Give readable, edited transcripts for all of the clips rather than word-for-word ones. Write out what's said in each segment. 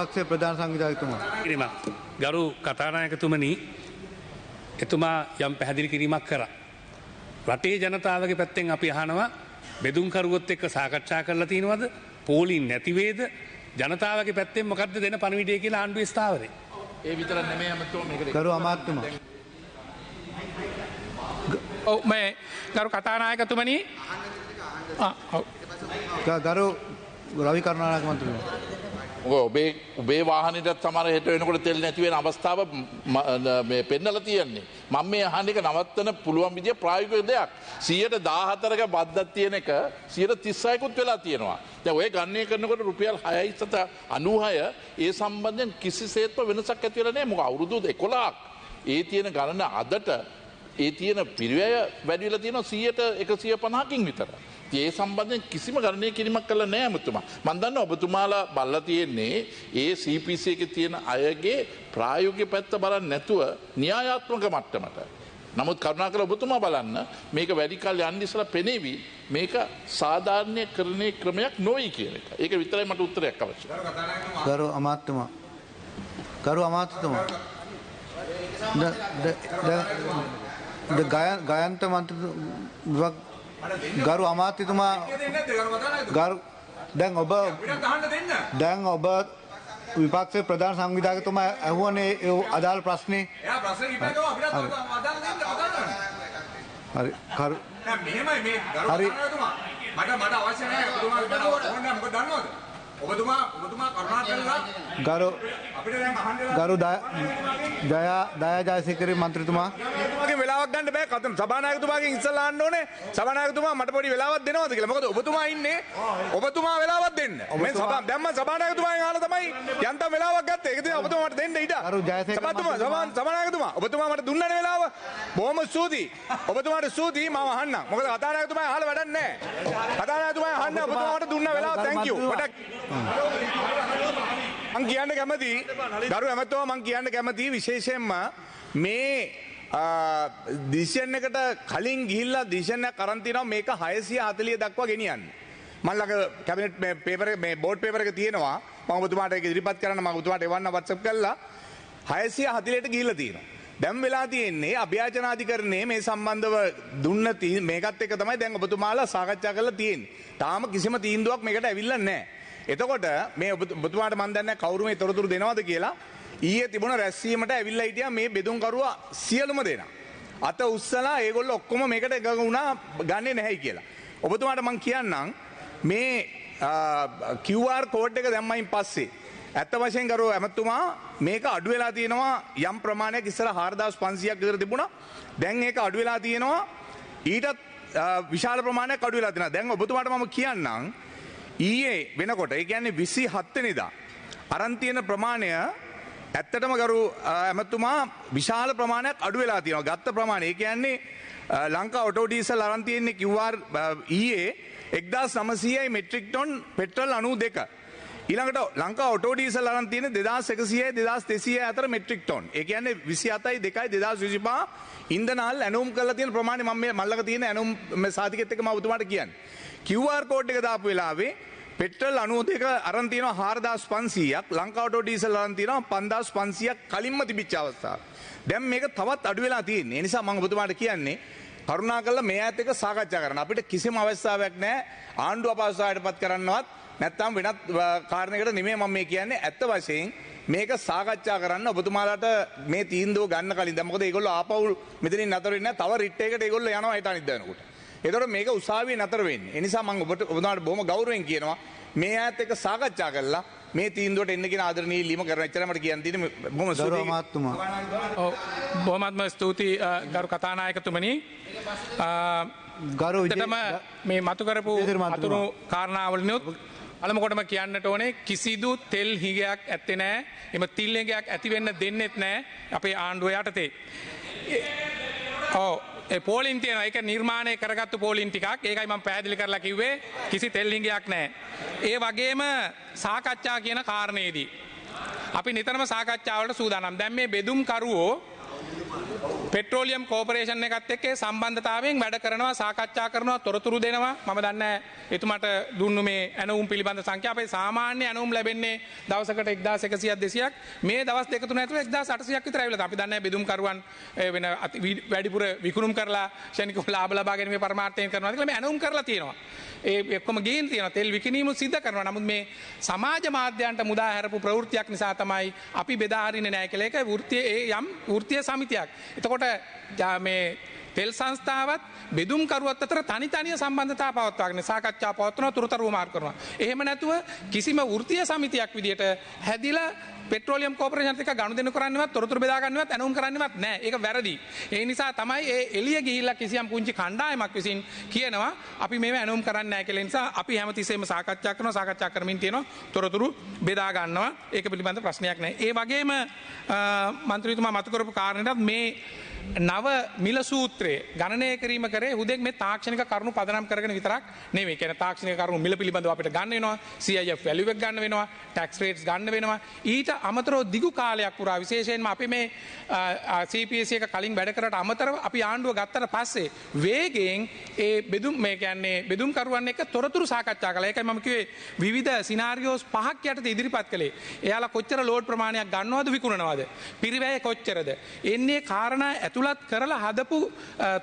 පක්ෂයේ ප්‍රධාන සංවිධායකතුමා. ගරු කතානායකතුමනි, එතුමා යම් පැහැදිලි කිරීමක් කරා. රටේ ජනතාවගේ පැත්තෙන් අපි අහනවා බෙදුම්කරුවොත් එක්ක සාකච්ඡා කරලා තියෙනවද? පෝලිං නැති වේද? ජනතාවගේ පැත්තෙන් මොකද්ද දෙන පණිවිඩය කියලා ආණ්ඩුවේ ස්ථාවරේ. ඒ විතරක් නෙමෙයි අමතෝ මේකට. ගරු අමාත්‍යතුමා. ඔව් මේ ගරු කතානායකතුමනි ගරු රවි කරුණානායක මන්ත්‍රීතුමා. ඔබේ වාහනයටත් සමහර හෙට වෙනකොට තෙල් නැති වෙන අවස්ථාව මේ පෙන්නලා තියෙන්නේ. මම මේ අහන එක නවත්තන පුළුවන් විදිය ප්‍රායෝගික දෙයක්. 114ක බද්දක් තියෙන එක 136කුත් වෙලා තියෙනවා. දැන් ඔය ගණනය කරනකොට රුපියල් 6.96 ඒ සම්බන්ධයෙන් කිසිසේත්ම වෙනසක් ඇති වෙලා නැහැ. මොකද අවුරුදු 11ක් ඒ තියෙන ගණන අදට ඒ තියෙන පිරිවැය වැඩි වෙලා තියෙනවා 100%කින් විතර. ඒ සම්බන්ධයෙන් කිසිම ගණනය කිරීමක් කළා නෑ ඔබතුමා. මම දන්නවා ඔබතුමාලා බලලා තියෙන්නේ ඒ CPC එකේ තියෙන අයගේ ප්‍රායෝගික පැත්ත බලන්නේ නැතුව න්‍යායාත්මක මට්ටමට. නමුත් කරුණාකර ඔබතුමා බලන්න මේක වැඩි කල් යන්න ඉස්සලා පෙනේවි මේක සාධාරණීකරණයේ ක්‍රමයක් නොවේ කියන එක. ඒක විතරයි මට උත්තරයක් අවශ්‍යයි. ගරු අමාත්‍යතුමා. ගරු අමාත්‍යතුමා. ගයන්ත මන්ත්‍රීතුමා ගරු අමාත්‍යතුමා දැන් ඔබ විපක්ෂයේ ප්‍රධාන සංවිධායකතුමා ඇහුවනේ ඒ අදාළ ප්‍රශ්නේ. හරි මට අවශ්‍ය නැහැ ඔබතුමා මොකද දන්නවද? ඔබතුමා කරුණා කරලා අපිට දැන් අහන්න ගරු දයා ජයසේකර මන්ත්‍රීතුමා මගේ වෙලාවක් ගන්න බෑ. කතම් සභානායකතුමාගෙන් ඉස්සලා අහන්න ඕනේ. සභානායකතුමා මට පොඩි වෙලාවක් දෙනවද කියලා. මොකද ඔබතුමා ඉන්නේ. ඔබතුමා වෙලාවක් දෙන්න. මම දැන් මම සභානායකතුමාගෙන් අහලා තමයි යන්තම් වෙලාවක් ගත්තේ. ඒක තමයි ඔබතුමා මට දෙන්න ඉඩ. ගරු ජයසේකර සභානායකතුමා ඔබතුමා මට දුන්නනේ වෙලාව. බොහොම ස්තුතියි. ඔබතුමාට ස්තුතියි. මම අහන්නම්. මොකද කතානායකතුමා අහලා වැඩක් නැහැ. කතානායකතුමා අහන්න ඔබතුමා මට දුන්න වෙලාව thank you. මං කියන්න කැමති ගරු ඇමතුමා මං කියන්න කැමති විශේෂයෙන්ම මේ ඩිසිෂන් එකට කලින් ගිහිල්ලා ඩිසිෂන් එකක් අරන් තිනවා මේක 640 දක්වා ගෙනියන්න. මම ළඟ කැබිනට් මේ පේපර් මේ බෝඩ් පේපර් එක තියෙනවා. මම ඔබතුමාට ඒක ඉදිරිපත් කරන්න මම ඔබතුමාට එවන්න WhatsApp කරලා 640ට ගිහිල්ලා තියෙනවා. දැන් වෙලා තියෙන්නේ අභ්‍යාචනාධිකරණයේ මේ සම්බන්ධව දුන්න මේකත් එක තමයි දැන් ඔබතුමාලා සාකච්ඡා කරලා තියෙන්නේ. තාම කිසිම තීන්දුවක් මේකට ඇවිල්ලා නැහැ. එතකොට මේ ඔබතුමාට මන් දන්නේ කවුරු මේ තොරතුරු දෙනවද කියලා ඊයේ තිබුණ රැස්වීමට ඇවිල්ලා හිටියා මේ බෙදුම්කරුවා සියලුම දෙනා. අත උස්සලා ඒගොල්ලෝ ඔක්කොම මේකට එකඟ වුණා ගන්නෙ නැහැයි කියලා. ඔබතුමාට මං කියන්නම් මේ QR කෝඩ් එක දැම්මයින් පස්සේ ඇත්ත වශයෙන් ගරු ඇමතුමා මේක අඩු වෙලා තියෙනවා යම් ප්‍රමාණයක් ඉස්සර 4500ක් විතර තිබුණා. දැන් ඒක අඩු වෙලා තියෙනවා ඊටත් විශාල ප්‍රමාණයක් අඩු වෙලා තියෙනවා. දැන් ඔබතුමාට මම කියන්නම් ඊයේ වෙනකොට ඒ කියන්නේ 27 වෙනිදා අරන් තියෙන ප්‍රමාණය ඇත්තටම ගරු ඇමතුමා විශාල ප්‍රමාණයක් අඩු වෙලා තියෙනවා. ගත්ත ප්‍රමාණය ඒ කියන්නේ ලංකා ඔටෝ ඩීසල් අරන් තියෙන්නේ QR ඊයේ 1900යි මෙට්‍රික් ටොන් පෙට්‍රල් 92. ඊළඟට ලංකා ඔටෝ ඩීසල් අරන් තියෙන්නේ 2100යි 2200යි අතර මෙට්‍රික් ටොන්. ඒ කියන්නේ 27යි 2යි 2025 ඉන්ධනල් ඇනුම් කරලා තියෙන ප්‍රමාණය මම මේ මල්ලක තියෙන ඇනුම් සාතිකෙත් එක මම ඔබතුමාට කියන්නේ. QR කෝඩ් එක දාපු වෙලාවේ පෙට්‍රල් 92 අරන් තියෙනවා 4500ක් ලංකා ඔටෝ ඩීසල් අරන් තියෙනවා 5500ක් කලින්ම තිබිච්ච අවස්ථාව. දැන් මේක තවත් අඩු වෙලා තියෙන්නේ. ඒ නිසා මම ඔබතුමාට කියන්නේ කරුණාකරලා මේ ඈත් එක සාකච්ඡා කරන්න. අපිට කිසිම අවස්ථාවක් නැහැ ආණ්ඩුව අපහසුතාවයටපත් කරන්නවත් නැත්නම් වෙනත් කාරණයකට නෙමෙයි මම මේ කියන්නේ. ඇත්ත වශයෙන් මේක සාකච්ඡා කරන්න ඔබතුමාලාට මේ තීන්දුව ගන්න කලින් දැන් මොකද ඒගොල්ලෝ ආපහු මෙතනින් නතර වෙන්නේ නැහැ. තව රිට් එකකට ඒගොල්ලෝ යනවා හිට අනිද්දා වෙනකොට. එතකොට මේක උසාවියේ නතර වෙන්නේ. ඒ නිසා මම ඔබතුමාට බොහොම ගෞරවයෙන් කියනවා මේ ඈත් එක්ක සාකච්ඡා කරලා මේ තීන්දුවට එන්න කියන ආදරණීය ඉල්ලීම කරන එච්චරයි මට කියන්න තියෙන්නේ. බොහොම ස්තුතියි. අමාත්‍යතුමා. ඔව් බොහොමත්ම ස්තුතියි ගරු කතානායකතුමනි. ගරු මේ මතු කරපු අතුරු කාරණාවලිනුත් අලමකොටම කියන්නට ඕනේ කිසිදු තෙල් හිගයක් ඇත්තේ නැහැ. එම තිල් හිගයක් ඇති වෙන්න දෙන්නෙත් නැහැ අපේ ආණ්ඩුව යටතේ. ඔව් ඒ පෝලින් තියෙනවා. ඒක නිර්මාණය කරගත්තු පෝලින් ටිකක්. ඒකයි මම පැහැදිලි කරලා කිව්වේ කිසි තෙල් හිගයක් නැහැ. ඒ වගේම සාකච්ඡා කියන කාරණේදී අපි නිතරම සාකච්ඡාවලට සූදානම්. දැන් මේ බෙදුම් කරුවෝ පෙට්‍රෝලියම් කෝපරේෂන් එකත් එක්ක සම්බන්ධතාවයෙන් වැඩ කරනවා සාකච්ඡා කරනවා තොරතුරු දෙනවා මම දන්නේ එතුමාට දුන්නු මේ ඇනවුම් පිළිබඳ සංඛ්‍යා අපේ සාමාන්‍ය ඇනවුම් ලැබෙන්නේ දවසකට 1100ක් 200ක් මේ දවස් දෙක තුන ඇතුළේ 1800ක් විතර ඇවිල්ලා අපි දන්නේ බෙදුම්කරුවන් වෙන වැඩිපුර විකුණුම් කරලා ශනිකව ලාභ ලබා ගැනීමේ පරමාර්ථයෙන් කරනවා කියලා මේ ඇනවුම් කරලා තියෙනවා ඒ ඔක්කොම ගේන් තියෙනවා තෙල් විකිණීම සිද්ධ කරනවා නමුත් මේ සමාජ මාධ්‍යයන්ට මුදා හැරපු ප්‍රවෘත්තියක් නිසා තමයි අපි බෙදා හරින්නේ නැහැ කියලා ඒක වෘත්තීය යම් වෘත්තීය සමිතියක්. එතකොට මේ තෙල් සංස්ථාවත් බෙදුම්කරුවත් අතර තනි සම්බන්ධතා පවත්වාගෙන සාකච්ඡා පවත්වනවා තුරතරු මාර්ග කරනවා. එහෙම නැතුව කිසිම වෘත්තීය සමිතියක් විදියට හැදිලා පෙට්‍රෝලියම් කෝපරේෂන් එක ගනුදෙනු කරන්නවත් තොරතුරු බෙදා ගන්නවත් ඇනවුම් කරන්නවත් නැහැ. ඒක වැරදි. ඒ නිසා තමයි ඒ එළිය ගිහිල්ලා කිසියම් පුංචි කණ්ඩායමක් විසින් කියනවා අපි මේව ඇනවුම් කරන්නේ නැහැ කියලා. නිසා අපි හැමතිස්සෙම සාකච්ඡා කරනවා සාකච්ඡා කරමින් තියෙනවා තොරතුරු බෙදා ගන්නවා. ඒක පිළිබඳ ප්‍රශ්නයක් නැහැ. ඒ වගේම මන්ත්‍රීතුමා මතු කරපු කාරණේටත් මේ නව මිල සූත්‍රයේ ගණනය කිරීම කරේ හුදෙක් මේ තාක්ෂණික කරුණු පදනම් කරගෙන විතරක් නෙමෙයි. කියන්නේ තාක්ෂණික කරුණු මිල පිළිබඳව අපිට ගන්න වෙනවා. CIF වැලියු එක ගන්න වෙනවා. ටැක්ස් රේට්ස් ගන්න වෙනවා. ඊට අමතරව දිගු කාලයක් පුරා විශේෂයෙන්ම අපි මේ CPC එක කලින් වැඩ කරට අමතරව අපි ආණ්ඩුව ගත්තට පස්සේ වේගයෙන් ඒ බෙදුම් මේ කියන්නේ බෙදුම්කරුවන් එක්ක තොරතුරු සාකච්ඡා කළා. ඒකයි මම කිව්වේ විවිධ සිනාරියෝස් 5ක් යටතේ ඉදිරිපත් කළේ. එයාලා කොච්චර ලෝඩ් ප්‍රමාණයක් ගන්නවද විකුණනවද? පිරිවැය කොච්චරද? එන්නේ කාරණා ඇතුළත් කරලා හදපු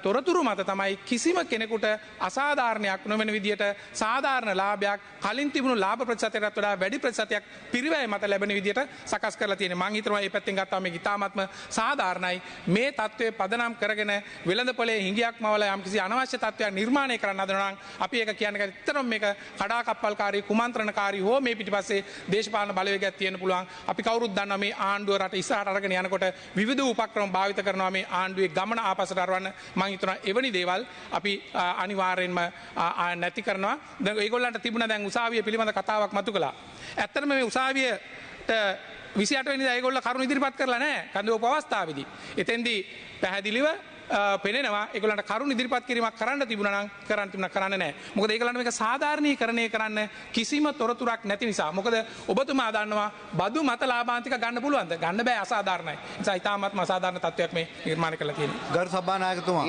තොරතුරු මත තමයි කිසිම කෙනෙකුට අසාධාරණයක් නොවන විදියට සාධාරණ ලාභයක් කලින් තිබුණු ලාභ ප්‍රතිශතයටත් වඩා වැඩි ප්‍රතිශතයක් පිරිවැය මත ලැබෙන විදියට සකස් කරලා තියෙනවා. මම හිතනවා මේ පැත්තෙන් ගත්තාම මේක ඉතාමත්ම සාධාරණයි. මේ தત્ත්වය පදනම් කරගෙන වෙළඳපොලේ හිඟියක් මවලා යම්කිසි අනවශ්‍ය තත්ත්වයක් නිර්මාණය කරන්න හදනවා නම් අපි ඒක කියන්නේ ඇත්තටම මේක කඩාකප්පල්කාරී කුමන්ත්‍රණකාරී හෝ මේ පිටිපස්සේ දේශපාලන බලවේගයක් තියෙන්න පුළුවන්. අපි කවුරුත් දන්නවා මේ ආණ්ඩුව රට ඉස්සරහට අරගෙන යනකොට විවිධ උපක්‍රම භාවිත කරනවා මේ ආණ්ඩුවේ ගමන ආපසට අරවන්න. මම හිතනවා එවැනි දේවල් අපි අනිවාර්යෙන්ම නැති කරනවා. දැන් ඒගොල්ලන්ට තිබුණා දැන් උසාවිය පිළිබඳ කතාවක් මතු කළා. ඇත්තටම මේ උසාවියට 28 වෙනිදා ඒගොල්ලෝ කරුණු ඉදිරිපත් කරලා නැහැ කඳවපු අවස්ථාවේදී. එතෙන්දී පැහැදිලිව පෙනෙනවා ඒගොල්ලන්ට කරුණු ඉදිරිපත් කිරීමක් කරන්න තිබුණා නම් කරන්න නැහැ. මොකද ඒගොල්ලන්ට මේක සාධාරණීකරණය කරන්න කිසිම තොරතුරක් නැති නිසා. මොකද ඔබතුමා දන්නවා බදු මත ලාභාන්තික ගන්න පුළුවන්ද? ගන්න බෑ අසාධාරණයි. ඒ නිසා ඉතාමත්ම අසාධාරණ තත්ත්වයක් මේ නිර්මාණය කරලා තියෙනවා. ගරු සභානායකතුමා